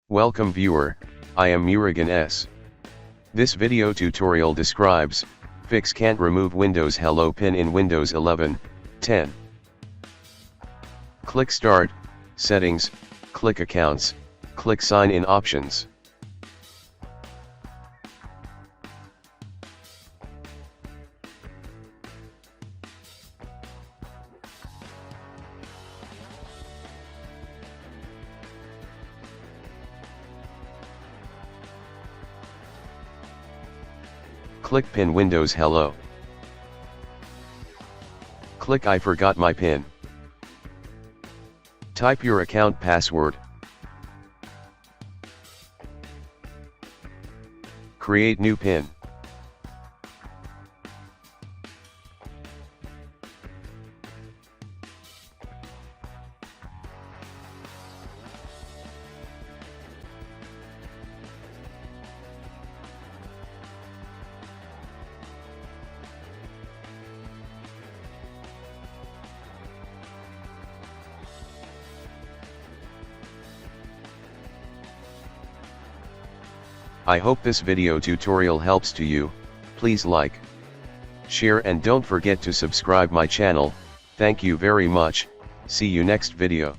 Welcome viewer, I am Murugan S. This video tutorial describes, fix can't remove Windows Hello pin in Windows 11, 10. Click Start, Settings, click Accounts, click Sign in Options. Click Pin Windows Hello. Click I forgot my PIN. Type your account password. Create new PIN. I hope this video tutorial helps to you. Please like, share and don't forget to subscribe my channel. Thank you very much. See you next video.